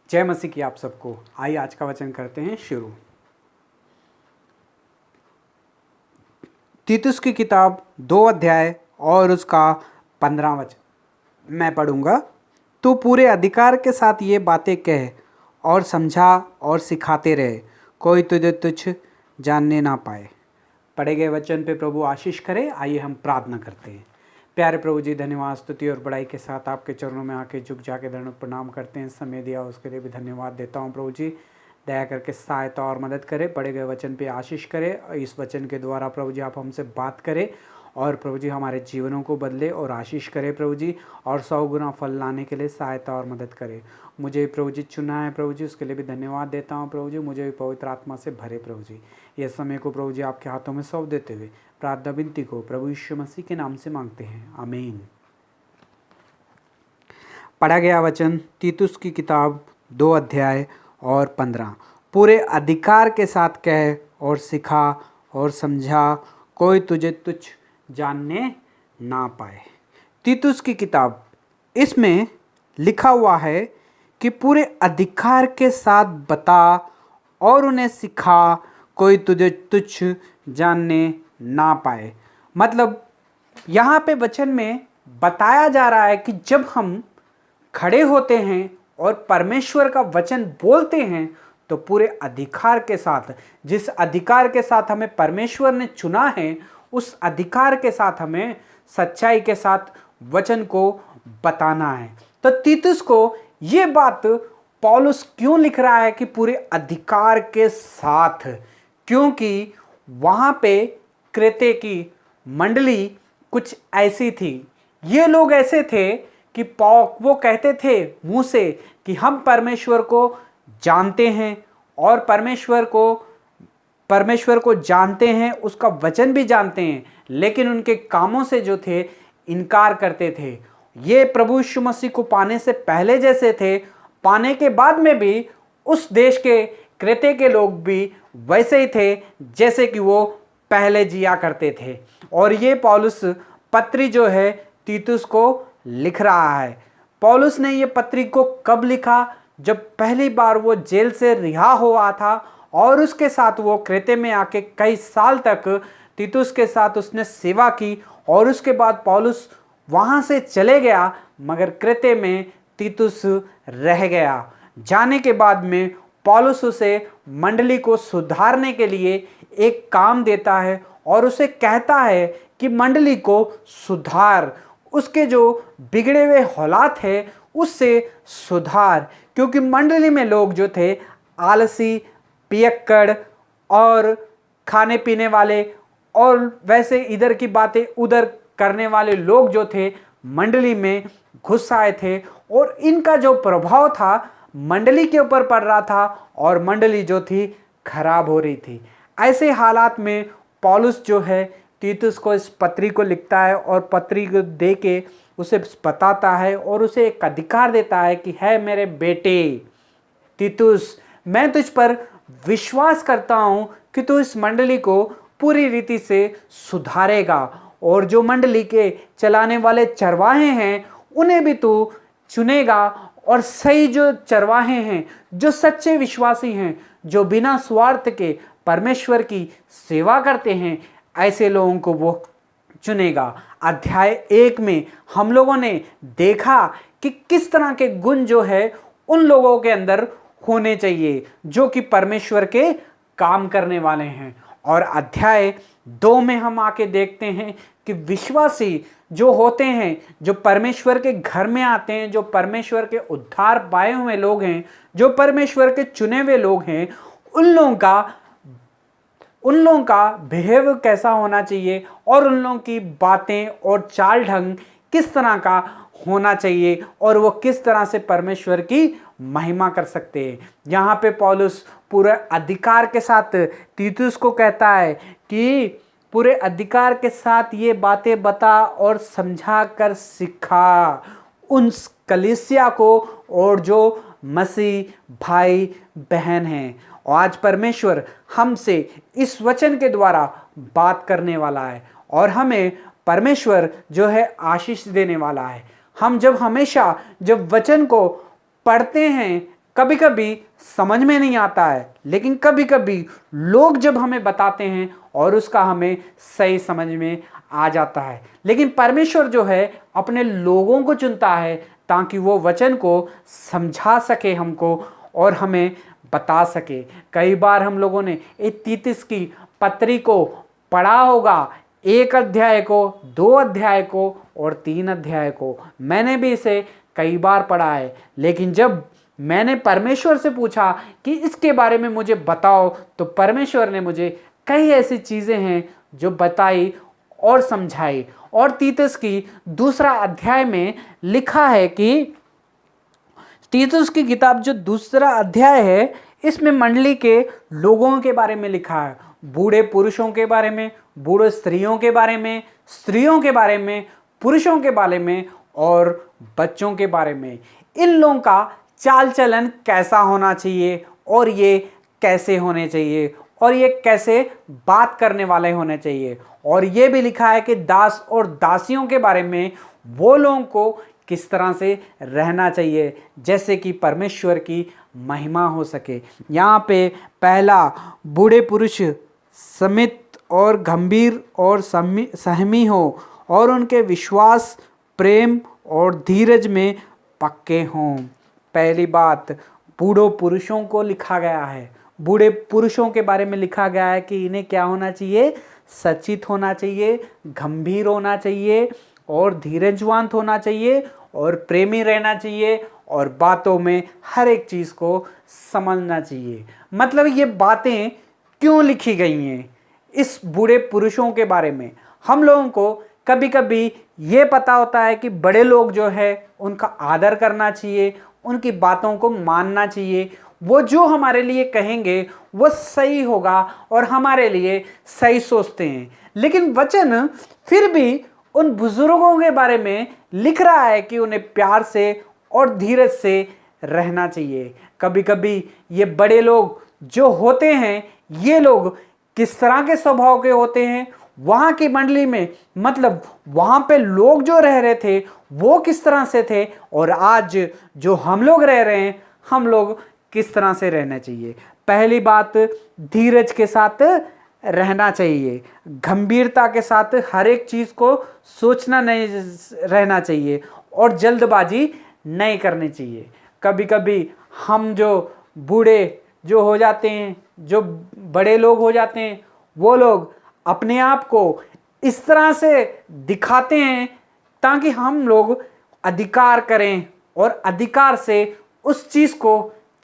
जय मसीह की आप सबको। आइए आज का वचन करते हैं शुरू। तीतुस की किताब 2 अध्याय और उसका 15 वचन मैं पढ़ूंगा। तू पूरे अधिकार के साथ ये बातें कह और समझा और सिखाते रहे, कोई तुझे तुच्छ जानने ना पाए। पढ़े गए वचन पे प्रभु आशीष करे। आइए हम प्रार्थना करते हैं। प्यारे प्रभु जी, धन्यवाद, स्तुति और बड़ाई के साथ आपके चरणों में आके झुक जाके दंड प्रणाम करते हैं। समय दिया उसके लिए भी धन्यवाद देता हूँ। प्रभु जी दया करके सहायता और मदद करें, पढ़े गए वचन पे आशीष करें। इस वचन के द्वारा प्रभु जी आप हमसे बात करें और प्रभु जी हमारे जीवनों को बदले और आशीष करें प्रभु जी, और 100 गुना फल लाने के लिए सहायता और मदद करें। मुझे प्रभु जी चुना है प्रभु जी, उसके लिए भी धन्यवाद देता हूँ प्रभु जी। मुझे भी पवित्र आत्मा से भरे प्रभु जी। यह समय को प्रभु जी आपके हाथों में सौंप देते हुए प्रार्थना विनती को प्रभु यीशु मसीह के नाम से मांगते हैं, आमीन। पढ़ा गया वचन तीतुस की किताब 2 अध्याय और 15। पूरे अधिकार के साथ कह और सिखा और समझा, कोई तुझे तुच्छ जानने ना पाए। तीतुस की किताब, इसमें लिखा हुआ है कि पूरे अधिकार के साथ बता और उन्हें सिखा, कोई तुझे तुच्छ जानने ना पाए। मतलब यहाँ पे वचन में बताया जा रहा है कि जब हम खड़े होते हैं और परमेश्वर का वचन बोलते हैं तो पूरे अधिकार के साथ, जिस अधिकार के साथ हमें परमेश्वर ने चुना है, उस अधिकार के साथ हमें सच्चाई के साथ वचन को बताना है। तो तीतुस को ये बात पौलुस क्यों लिख रहा है कि पूरे अधिकार के साथ? क्योंकि वहां पे क्रेते की मंडली कुछ ऐसी थी। ये लोग ऐसे थे कि वो कहते थे मुंह से कि हम परमेश्वर को जानते हैं और परमेश्वर को जानते हैं, उसका वचन भी जानते हैं, लेकिन उनके कामों से जो थे इनकार करते थे। ये प्रभु यीशु मसीह को पाने से पहले जैसे थे, पाने के बाद में भी उस देश के क्रेते के लोग भी वैसे ही थे जैसे कि वो पहले जिया करते थे। और ये पौलुस पत्री जो है तीतुस को लिख रहा है। पौलुस ने ये पत्री को कब लिखा? जब पहली बार वो जेल से रिहा हुआ था और उसके साथ वो क्रेते में आके कई साल तक तीतुस के साथ उसने सेवा की, और उसके बाद पौलुस वहां से चले गया, मगर क्रेते में तीतुस रह गया। जाने के बाद में पौलुस उसे मंडली को सुधारने के लिए एक काम देता है और उसे कहता है कि मंडली को सुधार, उसके जो बिगड़े हुए हालात है उससे सुधार। क्योंकि मंडली में लोग जो थे आलसी, पियक्कड़ और खाने पीने वाले और वैसे इधर की बातें उधर करने वाले लोग जो थे मंडली में घुस आए थे, और इनका जो प्रभाव था मंडली के ऊपर पड़ रहा था और मंडली जो थी खराब हो रही थी। ऐसे हालात में पौलुस जो है तीतुस को इस पत्री को लिखता है और पत्री को दे के उसे बताता है और उसे एक अधिकार देता है कि है मेरे बेटे तीतुस, मैं तुझ पर विश्वास करता हूं कि तू इस मंडली को पूरी रीति से सुधारेगा, और जो मंडली के चलाने वाले चरवाहे हैं उन्हें भी तू चुनेगा, और सही जो चरवाहे हैं, जो सच्चे विश्वासी हैं, जो बिना स्वार्थ के परमेश्वर की सेवा करते हैं, ऐसे लोगों को वो चुनेगा। अध्याय 1 में हम लोगों ने देखा कि किस तरह के गुण जो है उन लोगों के अंदर होने चाहिए जो कि परमेश्वर के काम करने वाले हैं। और अध्याय 2 में हम आके देखते हैं कि विश्वासी जो होते हैं, जो परमेश्वर के घर में आते हैं, जो परमेश्वर के उद्धार पाए हुए लोग हैं, जो परमेश्वर के चुने हुए लोग हैं, उन लोगों का बिहेव कैसा होना चाहिए और उन लोगों की बातें और चाल ढंग किस तरह का होना चाहिए, और वो किस तरह से परमेश्वर की महिमा कर सकते हैं। यहाँ पे पौलुस पूरे अधिकार के साथ तीतुस को कहता है कि पूरे अधिकार के साथ ये बातें बता और समझा कर सिखा उन कलीसिया को और जो मसीह भाई बहन हैं। और आज परमेश्वर हमसे इस वचन के द्वारा बात करने वाला है और हमें परमेश्वर जो है आशीष देने वाला है। हम जब हमेशा जब वचन को पढ़ते हैं, कभी कभी समझ में नहीं आता है, लेकिन कभी कभी लोग जब हमें बताते हैं और उसका हमें सही समझ में आ जाता है। लेकिन परमेश्वर जो है अपने लोगों को चुनता है ताकि वो वचन को समझा सके हमको और हमें बता सके। कई बार हम लोगों ने तीतुस की पत्री को पढ़ा होगा, 1 अध्याय को, 2 अध्याय को और 3 अध्याय को। मैंने भी इसे कई बार पढ़ा है, लेकिन जब मैंने परमेश्वर से पूछा कि इसके बारे में मुझे बताओ, तो परमेश्वर ने मुझे कई ऐसी चीज़ें हैं जो बताई और समझाई। और तीतुस की 2 अध्याय में लिखा है कि तीतुस की किताब जो 2 अध्याय है, इसमें मंडली के लोगों के बारे में लिखा है, बूढ़े पुरुषों के बारे में, बूढ़े स्त्रियों के बारे में, स्त्रियों के बारे में, पुरुषों के बारे में और बच्चों के बारे में। इन लोगों का चाल चलन कैसा होना चाहिए और ये कैसे होने चाहिए और ये कैसे बात करने वाले होने चाहिए। और ये भी लिखा है कि दास और दासियों के बारे में, वो लोगों को किस तरह से रहना चाहिए जैसे कि परमेश्वर की महिमा हो सके। यहाँ पे पहला, बूढ़े पुरुष समित और गंभीर और सहमी हो और उनके विश्वास, प्रेम और धीरज में पक्के हों। पहली बात, बूढ़ों पुरुषों को लिखा गया है, बूढ़े पुरुषों के बारे में लिखा गया है कि इन्हें क्या होना चाहिए, सचित होना चाहिए, गंभीर होना चाहिए और धीरजवान होना चाहिए और प्रेमी रहना चाहिए और बातों में हर एक चीज़ को समझना चाहिए। मतलब ये बातें क्यों लिखी गई हैं इस बूढ़े पुरुषों के बारे में? हम लोगों को कभी कभी ये पता होता है कि बड़े लोग जो है उनका आदर करना चाहिए, उनकी बातों को मानना चाहिए, वो जो हमारे लिए कहेंगे वो सही होगा और हमारे लिए सही सोचते हैं। लेकिन वचन फिर भी उन बुजुर्गों के बारे में लिख रहा है कि उन्हें प्यार से और धीरज से रहना चाहिए। कभी कभी ये बड़े लोग जो होते हैं, ये लोग किस तरह के स्वभाव के होते हैं, वहाँ की मंडली में, मतलब वहाँ पे लोग जो रह रहे थे वो किस तरह से थे, और आज जो हम लोग रह रहे हैं, हम लोग किस तरह से रहना चाहिए। पहली बात, धीरज के साथ रहना चाहिए, गंभीरता के साथ हर एक चीज़ को सोचना नहीं रहना चाहिए और जल्दबाजी नहीं करनी चाहिए। कभी कभी हम जो बूढ़े जो हो जाते हैं, जो बड़े लोग हो जाते हैं, वो लोग अपने आप को इस तरह से दिखाते हैं ताकि हम लोग अधिकार करें और अधिकार से उस चीज़ को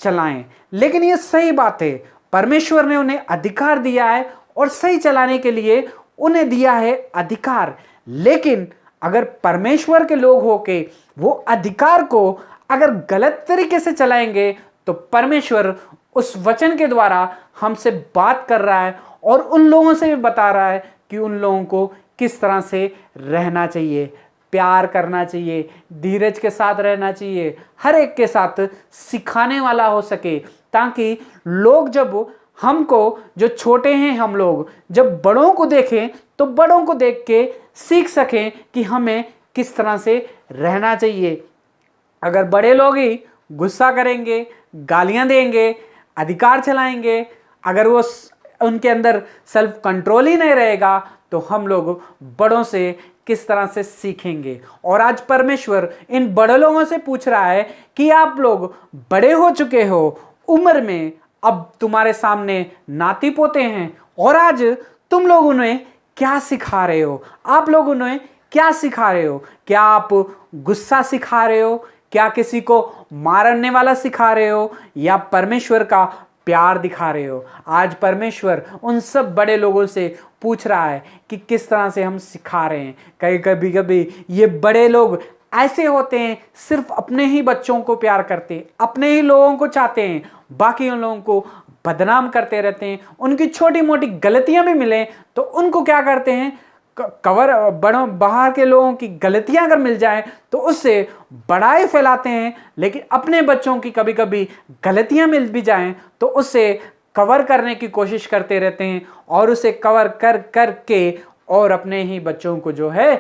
चलाएं। लेकिन ये सही बात है, परमेश्वर ने उन्हें अधिकार दिया है और सही चलाने के लिए उन्हें दिया है अधिकार। लेकिन अगर परमेश्वर के लोग होके वो अधिकार को अगर गलत तरीके से चलाएंगे, तो परमेश्वर उस वचन के द्वारा हमसे बात कर रहा है और उन लोगों से भी बता रहा है कि उन लोगों को किस तरह से रहना चाहिए, प्यार करना चाहिए, धीरज के साथ रहना चाहिए, हर एक के साथ सिखाने वाला हो सके, ताकि लोग जब हमको, जो छोटे हैं हम लोग, जब बड़ों को देखें तो बड़ों को देख के सीख सकें कि हमें किस तरह से रहना चाहिए। अगर बड़े लोग ही गुस्सा करेंगे, गालियां देंगे, अधिकार चलाएंगे, अगर वो उनके अंदर सेल्फ कंट्रोल ही नहीं रहेगा, तो हम लोग बड़ों से किस तरह से सीखेंगे। और आज परमेश्वर इन बड़े लोगों से पूछ रहा है कि आप लोग बड़े हो चुके हो उम्र में, अब तुम्हारे सामने नाती पोते हैं, और आज तुम लोग उन्हें क्या सिखा रहे हो? आप लोग उन्हें क्या सिखा रहे हो? क्या आप गुस्सा सिखा रहे हो? क्या किसी को मारने वाला सिखा रहे हो, या परमेश्वर का प्यार दिखा रहे हो? आज परमेश्वर उन सब बड़े लोगों से पूछ रहा है कि किस तरह से हम सिखा रहे हैं। कभी कभी ये बड़े लोग ऐसे होते हैं, सिर्फ अपने ही बच्चों को प्यार करते हैं, अपने ही लोगों को चाहते हैं, बाकी उन लोगों को बदनाम करते रहते हैं। उनकी छोटी मोटी गलतियां भी मिले तो उनको क्या करते हैं, कवर बड़ों बाहर के लोगों की गलतियां अगर मिल जाए तो उससे बड़ाई फैलाते हैं। लेकिन अपने बच्चों की कभी कभी गलतियां मिल भी जाएं तो उससे कवर करने की कोशिश करते रहते हैं और उसे कवर कर कर के और अपने ही बच्चों को जो है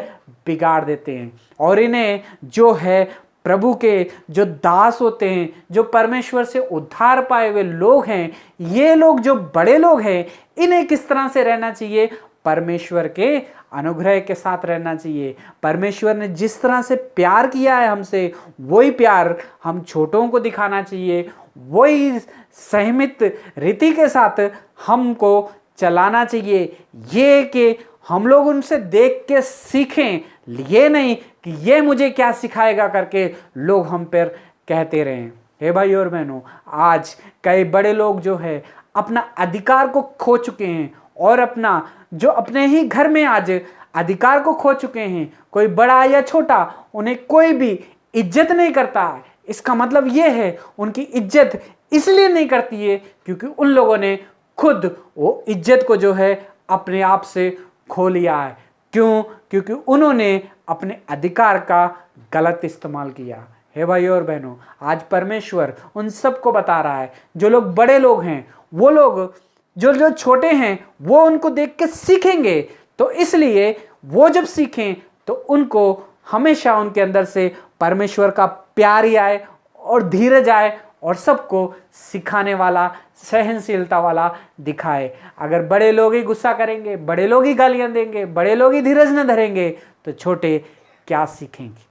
बिगाड़ देते हैं। और इन्हें जो है प्रभु के जो दास होते हैं, जो परमेश्वर से उद्धार पाए हुए लोग हैं, ये लोग जो बड़े लोग हैं, इन्हें किस तरह से रहना चाहिए? परमेश्वर के अनुग्रह के साथ रहना चाहिए। परमेश्वर ने जिस तरह से प्यार किया है हमसे, वही प्यार हम छोटों को दिखाना चाहिए, वही सहमित रीति के साथ हमको चलाना चाहिए। ये कि हम लोग उनसे देख के सीखें, ये नहीं कि ये मुझे क्या सिखाएगा करके लोग हम पर कहते रहें। हे भाई और बहनों, आज कई बड़े लोग जो है अपना अधिकार को खो चुके हैं और अपना जो अपने ही घर में आज अधिकार को खो चुके हैं। कोई बड़ा या छोटा, उन्हें कोई भी इज्जत नहीं करता है। इसका मतलब ये है, उनकी इज्जत इसलिए नहीं करती है क्योंकि उन लोगों ने खुद वो इज्जत को जो है अपने आप से खो लिया है। क्यों? क्योंकि उन्होंने अपने अधिकार का गलत इस्तेमाल किया। हे भाई और बहनों, आज परमेश्वर उन सबको बता रहा है, जो लोग बड़े लोग हैं, वो लोग जो छोटे हैं, वो उनको देख के सीखेंगे। तो इसलिए वो जब सीखें तो उनको हमेशा उनके अंदर से परमेश्वर का प्यार ही आए और धीरज आए और सबको सिखाने वाला, सहनशीलता वाला दिखाए। अगर बड़े लोग ही गुस्सा करेंगे, बड़े लोग ही गालियां देंगे, बड़े लोग ही धीरज न धरेंगे, तो छोटे क्या सीखेंगे?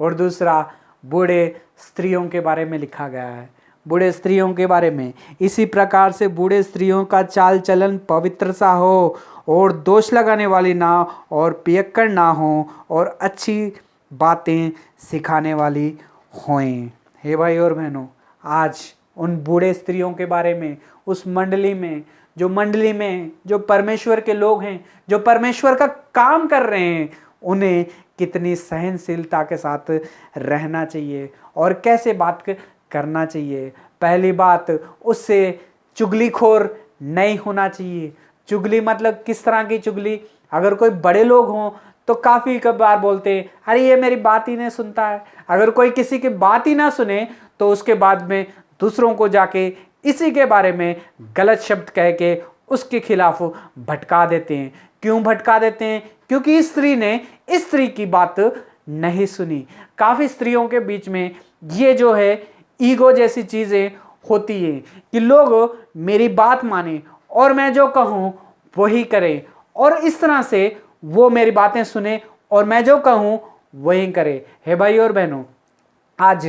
और दूसरा, बूढ़े स्त्रियों के बारे में लिखा गया है। बूढ़े स्त्रियों के बारे में, इसी प्रकार से बूढ़े स्त्रियों का चाल चलन पवित्र सा हो और दोष लगाने वाली ना और पियक्कड़ ना हो और अच्छी बातें सिखाने वाली होएं। हे भाई और बहनों, आज उन बूढ़े स्त्रियों के बारे में, उस मंडली में जो परमेश्वर के लोग हैं, जो परमेश्वर का काम कर रहे हैं, उन्हें कितनी सहनशीलता के साथ रहना चाहिए और कैसे बात करना चाहिए। पहली बात, उससे चुगलीखोर नहीं होना चाहिए। चुगली मतलब किस तरह की चुगली? अगर कोई बड़े लोग हों तो काफ़ी बार बोलते हैं, अरे ये मेरी बात ही नहीं सुनता है। अगर कोई किसी की बात ही ना सुने तो उसके बाद में दूसरों को जाके इसी के बारे में गलत शब्द कह के उसके खिलाफ भटका देते हैं। क्यों भटका देते हैं? क्योंकि इस स्त्री ने इस स्त्री की बात नहीं सुनी। काफ़ी स्त्रियों के बीच में ये जो है ईगो जैसी चीज़ें होती हैं कि लोग मेरी बात माने और मैं जो कहूँ वही करें, और इस तरह से वो मेरी बातें सुने और मैं जो कहूँ वही करे। हे भाई और बहनों, आज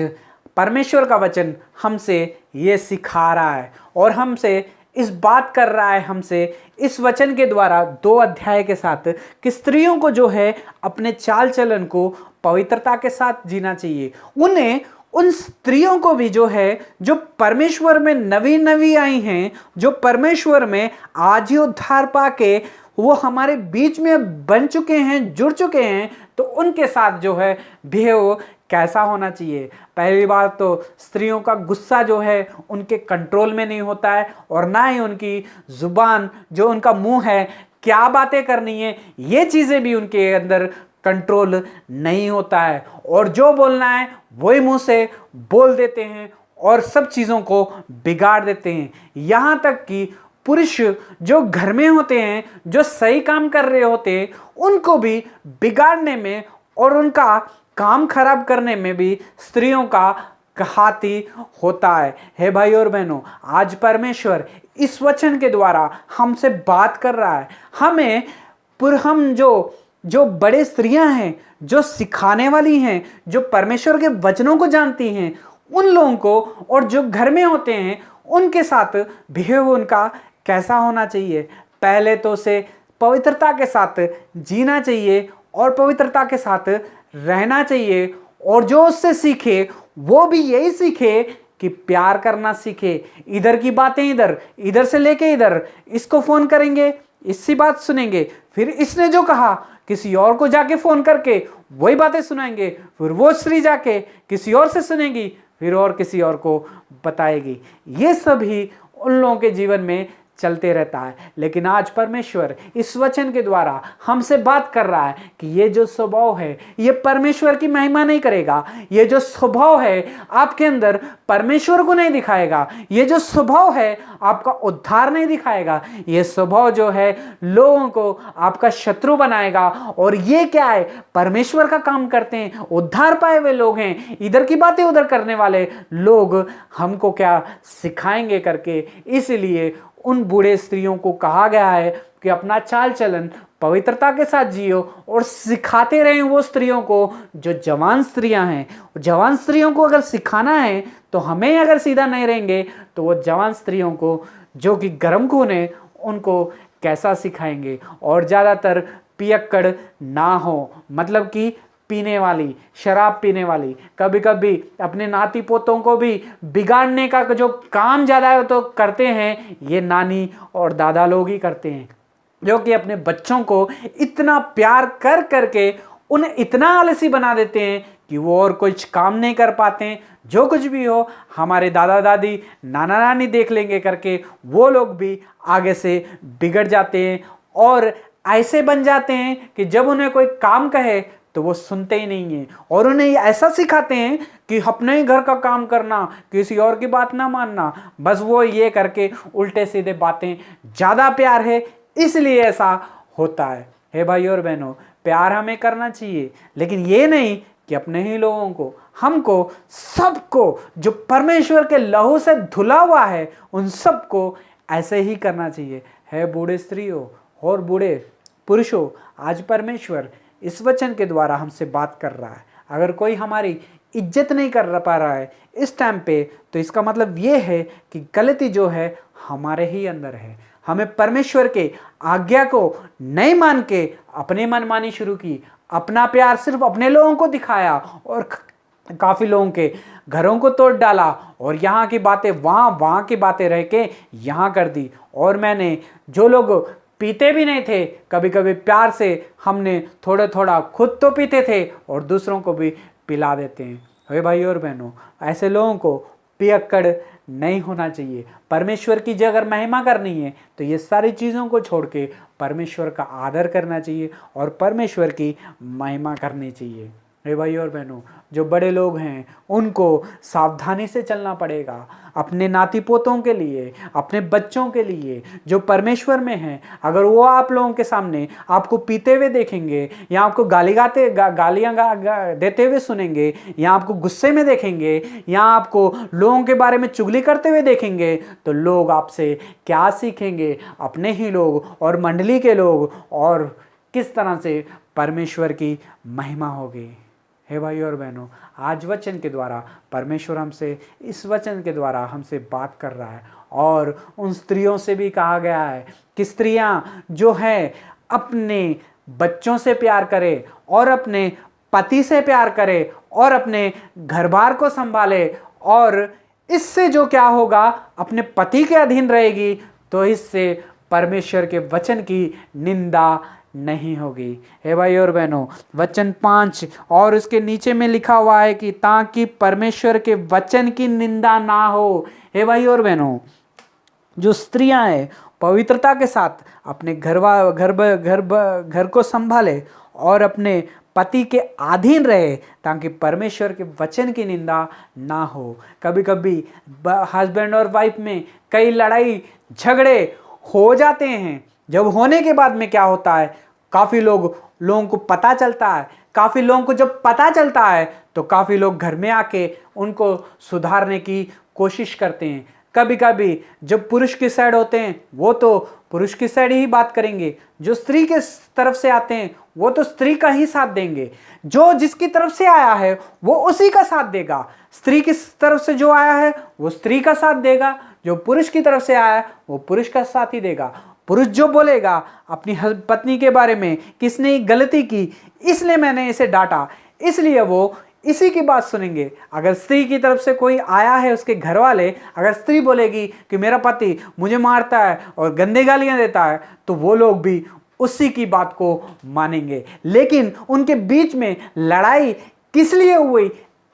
परमेश्वर का वचन हमसे ये सिखा रहा है और हमसे इस बात कर रहा है, हमसे इस वचन के द्वारा 2 अध्याय के साथ, कि स्त्रियों को जो है अपने चाल चलन को पवित्रता के साथ जीना चाहिए। उन्हें, उन स्त्रियों को भी जो है, जो परमेश्वर में नवी आई हैं, जो परमेश्वर में आज ही उद्धार पाके वो हमारे बीच में बन चुके हैं, जुड़ चुके हैं, तो उनके साथ जो है बिहेव कैसा होना चाहिए। पहली बात तो स्त्रियों का गुस्सा जो है उनके कंट्रोल में नहीं होता है, और ना ही उनकी जुबान, जो उनका मुंह है, क्या बातें करनी है, ये चीज़ें भी उनके अंदर कंट्रोल नहीं होता है, और जो बोलना है वही मुंह से बोल देते हैं और सब चीज़ों को बिगाड़ देते हैं। यहाँ तक कि पुरुष जो घर में होते हैं, जो सही काम कर रहे होते हैं, उनको भी बिगाड़ने में और उनका काम खराब करने में भी स्त्रियों का हाथी होता है। हे भाई और बहनों, आज परमेश्वर इस वचन के द्वारा हमसे बात कर रहा है। हम जो बड़े स्त्रियां हैं, जो सिखाने वाली हैं, जो परमेश्वर के वचनों को जानती हैं, उन लोगों को, और जो घर में होते हैं, उनके साथ बिहेव उनका कैसा होना चाहिए। पहले तो उसे पवित्रता के साथ जीना चाहिए और पवित्रता के साथ रहना चाहिए, और जो उससे सीखे वो भी यही सीखे कि प्यार करना सीखे। इधर की बातें इधर से लेके इधर, इसको फ़ोन करेंगे, इसकी बात सुनेंगे, फिर इसने जो कहा किसी और को जाके फ़ोन करके वही बातें सुनाएंगे, फिर वो स्त्री जाके किसी और से सुनेगी, फिर और किसी और को बताएगी। ये सभी उन लोगों के जीवन में चलते रहता है। लेकिन आज परमेश्वर इस वचन के द्वारा हमसे बात कर रहा है कि ये जो स्वभाव है ये परमेश्वर की महिमा नहीं करेगा। ये जो स्वभाव है आपके अंदर परमेश्वर को नहीं दिखाएगा। ये जो स्वभाव है आपका उद्धार नहीं दिखाएगा। ये स्वभाव जो है लोगों को आपका शत्रु बनाएगा। और ये क्या है, परमेश्वर का काम करते हैं, उद्धार पाए हुए लोग हैं, इधर की बातें उधर करने वाले लोग हमको क्या सिखाएंगे करके। इसलिए उन बूढ़े स्त्रियों को कहा गया है कि अपना चाल चलन पवित्रता के साथ जियो और सिखाते रहें वो स्त्रियों को जो जवान स्त्रियां हैं। जवान स्त्रियों को अगर सिखाना है तो हमें अगर सीधा नहीं रहेंगे तो वो जवान स्त्रियों को जो कि गर्म खून है उनको कैसा सिखाएंगे। और ज़्यादातर पियक्कड़ ना हो, मतलब कि पीने वाली, शराब पीने वाली, कभी कभी अपने नाती पोतों को भी बिगाड़ने का जो काम ज़्यादा है तो करते हैं ये नानी और दादा लोग ही करते हैं, जो कि अपने बच्चों को इतना प्यार कर करके उन्हें इतना आलसी बना देते हैं कि वो और कुछ काम नहीं कर पाते हैं। जो कुछ भी हो हमारे दादा दादी नाना नानी देख लेंगे करके वो लोग भी आगे से बिगड़ जाते हैं और ऐसे बन जाते हैं कि जब उन्हें कोई काम कहे तो वो सुनते ही नहीं हैं। और उन्हें ऐसा सिखाते हैं कि अपने ही घर का काम करना, किसी और की बात ना मानना, बस वो ये करके उल्टे सीधे बातें। ज़्यादा प्यार है इसलिए ऐसा होता है। हे भाई और बहनों, प्यार हमें करना चाहिए, लेकिन ये नहीं कि अपने ही लोगों को, हमको सबको जो परमेश्वर के लहू से धुला हुआ है उन सबको ऐसे ही करना चाहिए। है बूढ़े स्त्रियों और बूढ़े पुरुषों, आज परमेश्वर इस वचन के द्वारा हमसे बात कर रहा है। अगर कोई हमारी इज्जत नहीं कर पा रहा है इस टाइम पे, तो इसका मतलब ये है कि गलती जो है हमारे ही अंदर है। हमें परमेश्वर के आज्ञा को नहीं मान के अपने मनमानी शुरू की, अपना प्यार सिर्फ अपने लोगों को दिखाया और काफ़ी लोगों के घरों को तोड़ डाला और यहाँ की बातें वहाँ की बातें रह के यहाँ कर दी। और मैंने जो लोग पीते भी नहीं थे, कभी कभी प्यार से हमने थोड़ा थोड़ा खुद तो पीते थे और दूसरों को भी पिला देते हैं। हे भाई और बहनों, ऐसे लोगों को पियक्कड़ नहीं होना चाहिए। परमेश्वर की जो अगर महिमा करनी है तो ये सारी चीज़ों को छोड़ के परमेश्वर का आदर करना चाहिए और परमेश्वर की महिमा करनी चाहिए। हे भाई और बहनों, जो बड़े लोग हैं उनको सावधानी से चलना पड़ेगा, अपने नाती पोतों के लिए, अपने बच्चों के लिए जो परमेश्वर में हैं। अगर वो आप लोगों के सामने आपको पीते हुए देखेंगे या आपको गालियाँ देते हुए सुनेंगे या आपको गुस्से में देखेंगे या आपको लोगों के बारे में चुगली करते हुए देखेंगे, तो लोग आपसे क्या सीखेंगे? अपने ही लोग और मंडली के लोग, और किस तरह से परमेश्वर की महिमा होगी। हे भाई और बहनों, आज वचन के द्वारा परमेश्वर हमसे, इस वचन के द्वारा हमसे बात कर रहा है। और उन स्त्रियों से भी कहा गया है कि स्त्रियां जो हैं अपने बच्चों से प्यार करें और अपने पति से प्यार करें और अपने घर बार को संभाले, और इससे जो क्या होगा, अपने पति के अधीन रहेगी तो इससे परमेश्वर के वचन की निंदा नहीं होगी। हे भाई और बहनों, वचन 5 और उसके नीचे में लिखा हुआ है कि ताकि परमेश्वर के वचन की निंदा ना हो। हे भाई और बहनों, जो स्त्रियां हैं पवित्रता के साथ अपने घर को संभाले और अपने पति के अधीन रहे ताकि परमेश्वर के वचन की निंदा ना हो। कभी कभी हस्बैंड और वाइफ में कई लड़ाई झगड़े हो जाते हैं। जब होने के बाद में क्या होता है, काफ़ी लोगों को पता चलता है। काफ़ी लोगों को जब पता चलता है तो काफ़ी लोग घर में आके उनको सुधारने की कोशिश करते हैं। कभी कभी जब पुरुष की साइड होते हैं वो तो पुरुष की साइड ही बात करेंगे, जो स्त्री के तरफ से आते हैं वो तो स्त्री का ही साथ देंगे, जो जिसकी तरफ से आया है वो उसी का साथ देगा। स्त्री की तरफ से जो आया है वो स्त्री का साथ देगा, जो पुरुष की तरफ से आया है वो पुरुष का साथ ही देगा। पुरुष जो बोलेगा अपनी पत्नी के बारे में, किसने गलती की इसलिए मैंने इसे डांटा, इसलिए वो इसी की बात सुनेंगे। अगर स्त्री की तरफ से कोई आया है, उसके घर वाले, अगर स्त्री बोलेगी कि मेरा पति मुझे मारता है और गंदे गालियां देता है, तो वो लोग भी उसी की बात को मानेंगे। लेकिन उनके बीच में लड़ाई किस लिए हुई,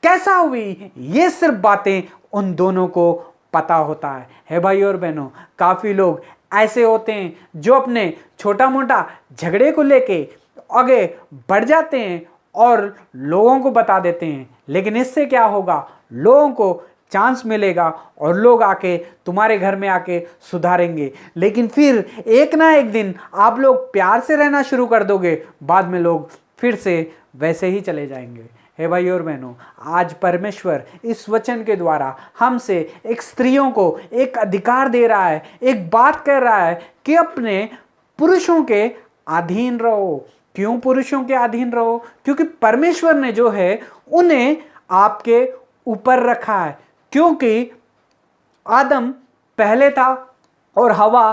कैसा हुई, ये सिर्फ बातें उन दोनों को पता होता है। हे भाई और बहनों, काफ़ी लोग ऐसे होते हैं जो अपने छोटा मोटा झगड़े को लेके आगे बढ़ जाते हैं और लोगों को बता देते हैं, लेकिन इससे क्या होगा, लोगों को चांस मिलेगा और लोग आके तुम्हारे घर में आके सुधारेंगे। लेकिन फिर एक ना एक दिन आप लोग प्यार से रहना शुरू कर दोगे, बाद में लोग फिर से वैसे ही चले जाएंगे। हे भाई और बहनों, आज परमेश्वर इस वचन के द्वारा हमसे एक स्त्रियों को एक अधिकार दे रहा है, एक बात कर रहा है कि अपने पुरुषों के अधीन रहो। क्यों पुरुषों के अधीन रहो? क्योंकि परमेश्वर ने जो है उन्हें आपके ऊपर रखा है। क्योंकि आदम पहले था और हवा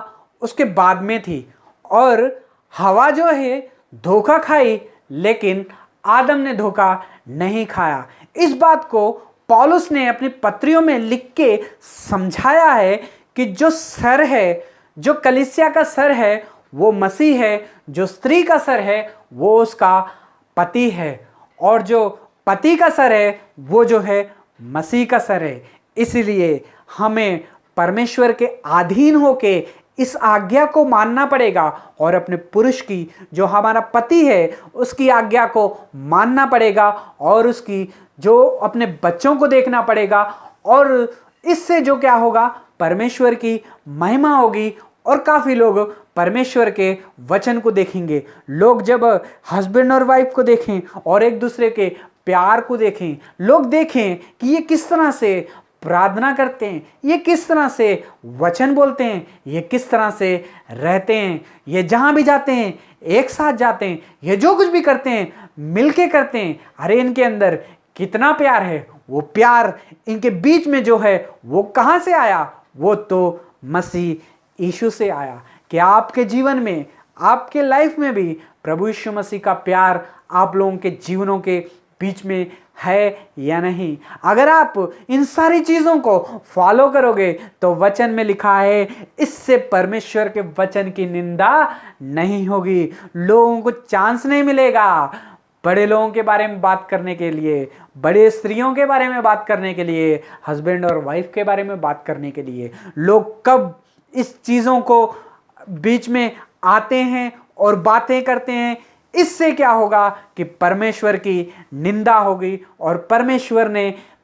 उसके बाद में थी, और हवा जो है धोखा खाई, लेकिन आदम ने धोखा नहीं खाया। इस बात को पौलुस ने अपनी पत्रियों में लिख के समझाया है कि जो सर है, जो कलीसिया का सर है वो मसीह है, जो स्त्री का सर है वो उसका पति है, और जो पति का सर है वो जो है मसीह का सर है। इसलिए हमें परमेश्वर के अधीन होके इस आज्ञा को मानना पड़ेगा और अपने पुरुष की, जो हमारा पति है, उसकी आज्ञा को मानना पड़ेगा और उसकी जो अपने बच्चों को देखना पड़ेगा। और इससे जो क्या होगा, परमेश्वर की महिमा होगी और काफ़ी लोग परमेश्वर के वचन को देखेंगे। लोग जब हस्बैंड और वाइफ को देखें और एक दूसरे के प्यार को देखें, लोग देखें कि ये किस तरह से प्रार्थना करते हैं, ये किस तरह से वचन बोलते हैं, ये किस तरह से रहते हैं, ये जहाँ भी जाते हैं एक साथ जाते हैं, ये जो कुछ भी करते हैं मिलके करते हैं, अरे इनके अंदर कितना प्यार है। वो प्यार इनके बीच में जो है वो कहाँ से आया? वो तो मसीह यीशु से आया। क्या आपके जीवन में, आपके लाइफ में भी प्रभु यीशु मसीह का प्यार आप लोगों के जीवनों के बीच में है या नहीं? अगर आप इन सारी चीज़ों को फॉलो करोगे तो वचन में लिखा है, इससे परमेश्वर के वचन की निंदा नहीं होगी। लोगों को चांस नहीं मिलेगा बड़े लोगों के बारे में बात करने के लिए, बड़े स्त्रियों के बारे में बात करने के लिए, हस्बैंड और वाइफ के बारे में बात करने के लिए। लोग कब इस चीज़ों को बीच में आते हैं और बातें करते हैं, इससे क्या होगा कि परमेश्वर की निंदा होगी। और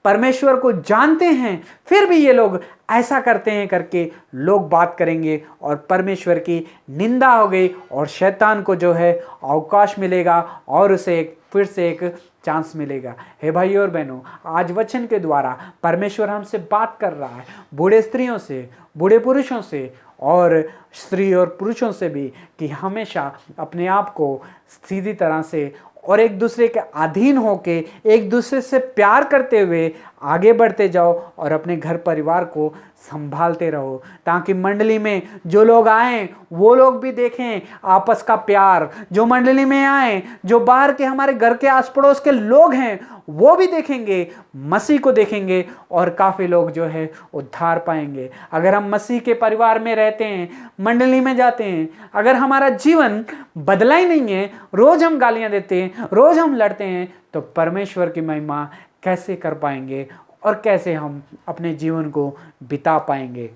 परमेश्वर को जानते हैं फिर भी ये लोग ऐसा करते हैं करके लोग बात करेंगे और परमेश्वर की निंदा हो गई और शैतान को जो है अवकाश मिलेगा और उसे फिर से एक चांस मिलेगा। हे भाइयों और बहनों, आज वचन के द्वारा परमेश्वर हमसे बात कर रहा है, बूढ़े स्त्रियों से, बूढ़े पुरुषों से और स्त्री और पुरुषों से भी, कि हमेशा अपने आप को सीधी तरह से और एक दूसरे के अधीन होके एक दूसरे से प्यार करते हुए आगे बढ़ते जाओ और अपने घर परिवार को संभालते रहो, ताकि मंडली में जो लोग आएँ वो लोग भी देखें आपस का प्यार। जो मंडली में आएँ, जो बाहर के हमारे घर के आस पड़ोस के लोग हैं वो भी देखेंगे, मसीह को देखेंगे और काफ़ी लोग जो है उद्धार पाएंगे। अगर हम मसीह के परिवार में रहते हैं, मंडली में जाते हैं, अगर हमारा जीवन बदला ही नहीं है, रोज़ हम गालियाँ देते हैं, रोज़ हम लड़ते हैं, तो परमेश्वर की महिमा कैसे कर पाएंगे और कैसे हम अपने जीवन को बिता पाएंगे।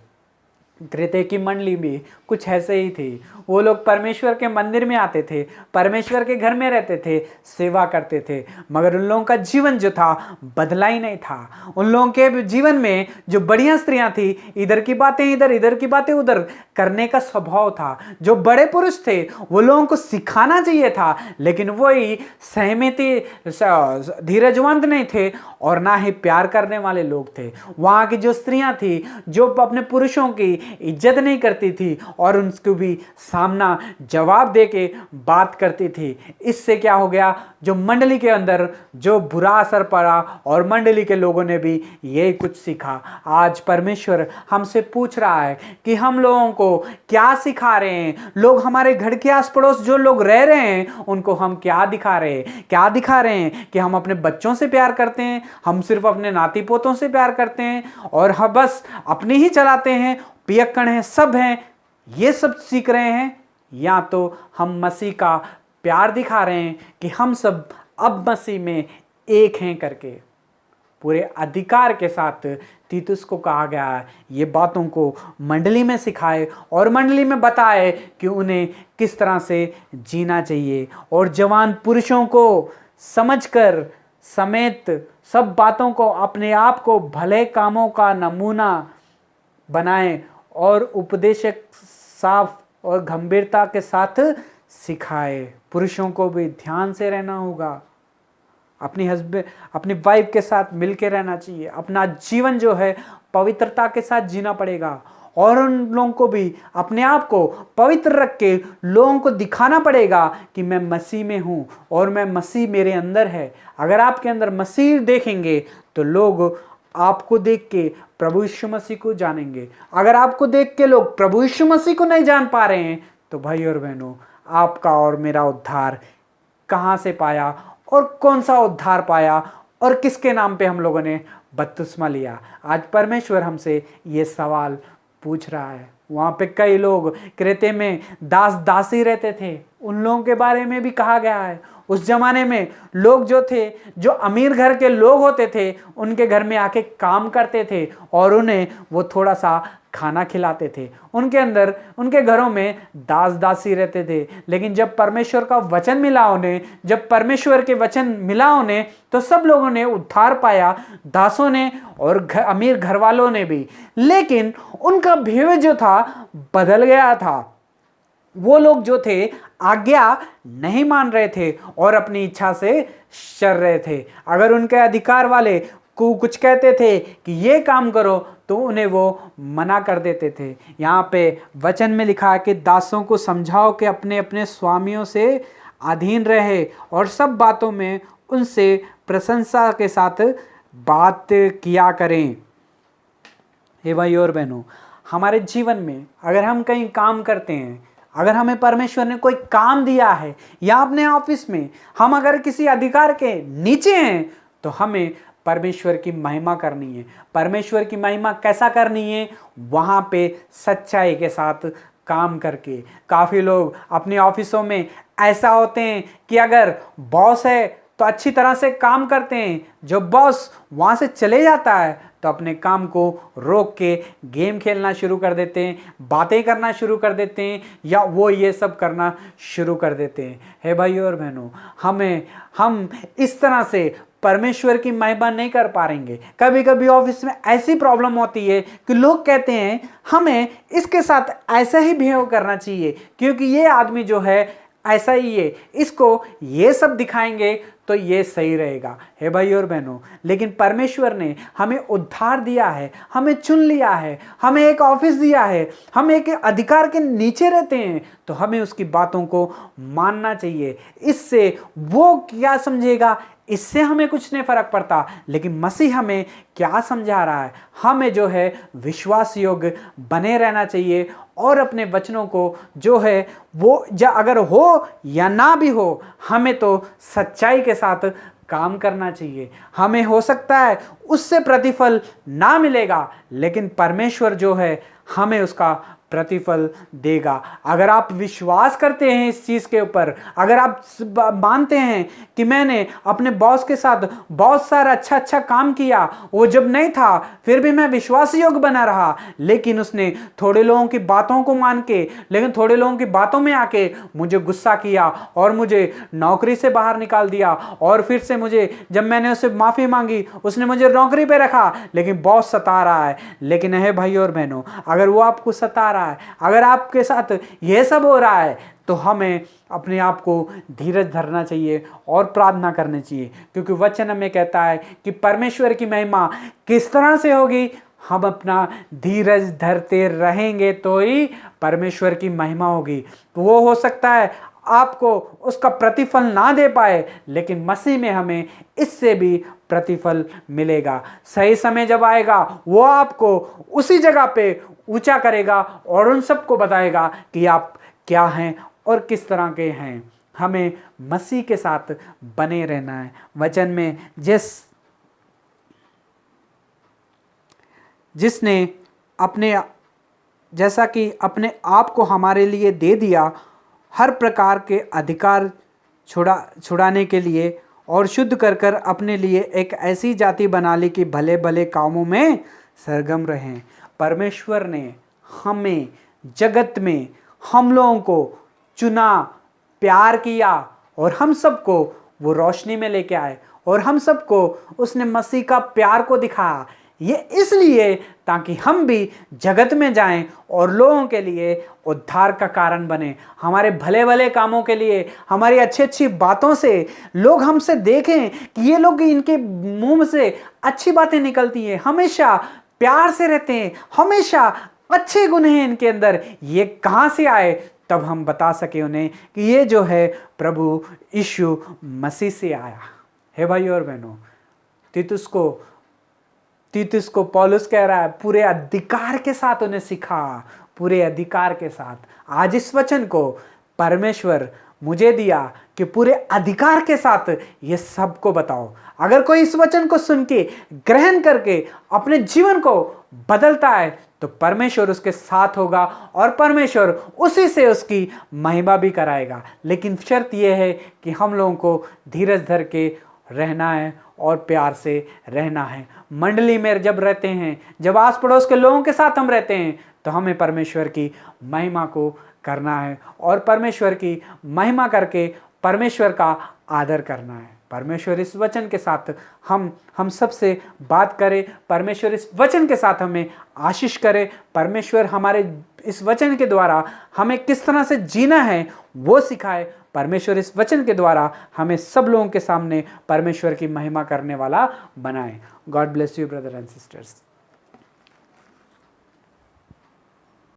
क्रेते की मंडली भी कुछ ऐसे ही थी। वो लोग परमेश्वर के मंदिर में आते थे, परमेश्वर के घर में रहते थे, सेवा करते थे, मगर उन लोगों का जीवन जो था बदला ही नहीं था। उन लोगों के जीवन में जो बढ़िया स्त्रियां थी, इधर की बातें इधर, इधर की बातें उधर करने का स्वभाव था। जो बड़े पुरुष थे वो लोगों को सिखाना चाहिए था, लेकिन वही सहमति धीरजवंत नहीं थे और ना ही प्यार करने वाले लोग थे। वहाँ की जो स्त्रियां थी, जो अपने पुरुषों की इज्जत नहीं करती थी और उनको भी सामना जवाब दे के बात करती थी। इससे क्या हो गया, जो मंडली के अंदर जो बुरा असर पड़ा और मंडली के लोगों ने भी यही कुछ सीखा। आज परमेश्वर हमसे पूछ रहा है कि हम लोगों को क्या सिखा रहे हैं। लोग हमारे घर के आस पड़ोस जो लोग रह रहे हैं उनको हम क्या दिखा रहे हैं? क्या दिखा रहे हैं कि हम अपने बच्चों से प्यार करते हैं, हम सिर्फ अपने नाती पोतों से प्यार करते हैं और हम बस अपनी ही चलाते हैं, पियक्कड़ हैं, सब हैं, ये सब सीख रहे हैं? या तो हम मसीह का प्यार दिखा रहे हैं कि हम सब अब मसीह में एक हैं करके। पूरे अधिकार के साथ तीतुस को कहा गया है ये बातों को मंडली में सिखाए और मंडली में बताए कि उन्हें किस तरह से जीना चाहिए, और जवान पुरुषों को समझकर समेत सब बातों को अपने आप को भले कामों का नमूना बनाएं और उपदेशक साफ और गंभीरता के साथ सिखाए। पुरुषों को भी ध्यान से रहना होगा, अपनी वाइफ के साथ मिलकर रहना चाहिए, अपना जीवन जो है पवित्रता के साथ जीना पड़ेगा, और उन लोगों को भी अपने आप को पवित्र रख के लोगों को दिखाना पड़ेगा कि मैं मसीह में हूँ और मैं मसीह मेरे अंदर है। अगर आपके अंदर मसीह देखेंगे तो लोग आपको देख के प्रभु यीशु मसीह को जानेंगे। अगर आपको देख के लोग प्रभु यीशु मसीह को नहीं जान पा रहे हैं तो भाई और बहनों, आपका और मेरा उद्धार कहाँ से पाया और कौन सा उद्धार पाया और किसके नाम पे हम लोगों ने बपतिस्मा लिया? आज परमेश्वर हमसे ये सवाल पूछ रहा है। वहाँ पे कई लोग क्रेते में दास दासी रहते थे, उन लोगों के बारे में भी कहा गया है। उस जमाने में लोग जो थे, जो अमीर घर के लोग होते थे, उनके घर में आके काम करते थे और उन्हें वो थोड़ा सा खाना खिलाते थे। उनके अंदर, उनके घरों में दास दासी रहते थे। लेकिन जब परमेश्वर का वचन मिला उन्हें, जब परमेश्वर के वचन मिला उन्हें, तो सब लोगों ने उद्धार पाया, दासों ने और अमीर घर वालों ने भी। लेकिन उनका बिहेवियर जो था बदल गया था। वो लोग जो थे आज्ञा नहीं मान रहे थे और अपनी इच्छा से चल रहे थे। अगर उनके अधिकार वाले को कुछ कहते थे कि ये काम करो तो उन्हें वो मना कर देते थे। यहाँ पे वचन में लिखा है कि दासों को समझाओ कि अपने अपने स्वामियों से अधीन रहे और सब बातों में उनसे प्रशंसा के साथ बात किया करें। हे भाई और बहनों, हमारे जीवन में अगर हम कहीं काम करते हैं, अगर हमें परमेश्वर ने कोई काम दिया है या अपने ऑफिस में हम अगर किसी अधिकार के नीचे हैं, तो हमें परमेश्वर की महिमा करनी है। परमेश्वर की महिमा कैसा करनी है? वहाँ पे सच्चाई के साथ काम करके। काफ़ी लोग अपने ऑफिसों में ऐसा होते हैं कि अगर बॉस है तो अच्छी तरह से काम करते हैं, जब बॉस वहाँ से चले जाता है तो अपने काम को रोक के गेम खेलना शुरू कर देते हैं, बातें करना शुरू कर देते हैं, या वो ये सब करना शुरू कर देते हैं। हे भाइयों और बहनों, हम इस तरह से परमेश्वर की महिमा नहीं कर पाएंगे। कभी कभी ऑफिस में ऐसी प्रॉब्लम होती है कि लोग कहते हैं हमें इसके साथ ऐसा ही बिहेव करना चाहिए क्योंकि ये आदमी जो है ऐसा ही है, इसको ये सब दिखाएंगे तो ये सही रहेगा। हे भाई और बहनों, लेकिन परमेश्वर ने हमें उद्धार दिया है, हमें चुन लिया है, हमें एक ऑफिस दिया है, हम एक अधिकार के नीचे रहते हैं, तो हमें उसकी बातों को मानना चाहिए। इससे वो क्या समझेगा, इससे हमें कुछ नहीं फर्क पड़ता, लेकिन मसीह हमें क्या समझा रहा है, हमें जो है विश्वास योग्य बने रहना चाहिए और अपने वचनों को जो है वो अगर हो या ना भी हो, हमें तो सच्चाई के साथ काम करना चाहिए। हमें हो सकता है उससे प्रतिफल ना मिलेगा, लेकिन परमेश्वर जो है हमें उसका प्रतिफल देगा। अगर आप विश्वास करते हैं इस चीज़ के ऊपर, अगर आप मानते हैं कि मैंने अपने बॉस के साथ बहुत सारा अच्छा काम किया, वो जब नहीं था फिर भी मैं विश्वास योग्य बना रहा, लेकिन उसने थोड़े लोगों की बातों को मान के, लेकिन थोड़े लोगों की बातों में आके मुझे गुस्सा किया और मुझे नौकरी से बाहर निकाल दिया, और फिर से मुझे जब मैंने उससे माफ़ी मांगी उसने मुझे नौकरी पे रखा, लेकिन बॉस सता रहा है। लेकिन है भाई और बहनों, अगर वो आपको सता रहा है, अगर आपके साथ यह सब हो रहा है, तो हमें अपने आप को धीरज धरना चाहिए और प्रार्थना करनी चाहिए, क्योंकि वचन हमें कहता है कि परमेश्वर की महिमा किस तरह से होगी। हम अपना धीरज धरते रहेंगे तो ही परमेश्वर की महिमा होगी। तो वो हो सकता है आपको उसका प्रतिफल ना दे पाए, लेकिन मसीह में हमें इससे भी प्रतिफल मिलेगा। सही समय जब आएगा वो आपको उसी जगह पे ऊंचा करेगा और उन सबको बताएगा कि आप क्या हैं और किस तरह के हैं। हमें मसीह के साथ बने रहना है। वचन में जिसने जैसा कि अपने आप को हमारे लिए दे दिया, हर प्रकार के अधिकार छुड़ाने के लिए और शुद्ध कर कर अपने लिए एक ऐसी जाति बना ली कि भले भले कामों में सरगम रहें। परमेश्वर ने हमें जगत में हम लोगों को चुना, प्यार किया और हम सबको वो रोशनी में लेके आए और हम सबको उसने मसीह का प्यार को दिखाया। ये इसलिए ताकि हम भी जगत में जाएं और लोगों के लिए उद्धार का कारण बने। हमारे भले भले कामों के लिए, हमारी अच्छी अच्छी बातों से लोग हमसे देखें कि ये लोग, इनके मुंह से अच्छी बातें निकलती हैं, हमेशा प्यार से रहते हैं, हमेशा अच्छे गुण हैं इनके अंदर, ये कहाँ से आए? तब हम बता सके उन्हें कि ये जो है प्रभु यीशु मसीह से आया है। भाइयों और बहनों, तीतुस को पौलुस कह रहा है पूरे अधिकार के साथ उन्हें सिखा, पूरे अधिकार के साथ। आज इस वचन को परमेश्वर मुझे दिया कि पूरे अधिकार के साथ ये सबको बताओ। अगर कोई इस वचन को सुन के ग्रहण करके अपने जीवन को बदलता है तो परमेश्वर उसके साथ होगा और परमेश्वर उसी से उसकी महिमा भी कराएगा। लेकिन शर्त यह है कि हम लोगों को धीरज धर के रहना है और प्यार से रहना है। मंडली में जब रहते हैं, जब आस पड़ोस के लोगों के साथ हम रहते हैं, तो हमें परमेश्वर की महिमा को करना है और परमेश्वर की महिमा करके परमेश्वर का आदर करना है। परमेश्वर इस वचन के साथ हम सबसे बात करे, परमेश्वर इस वचन के साथ हमें आशीष करे। परमेश्वर हमारे इस वचन के द्वारा हमें किस तरह से जीना है वो सिखाए। परमेश्वर इस वचन के द्वारा हमें सब लोगों के सामने परमेश्वर की महिमा करने वाला बनाए। God bless you brother and sisters.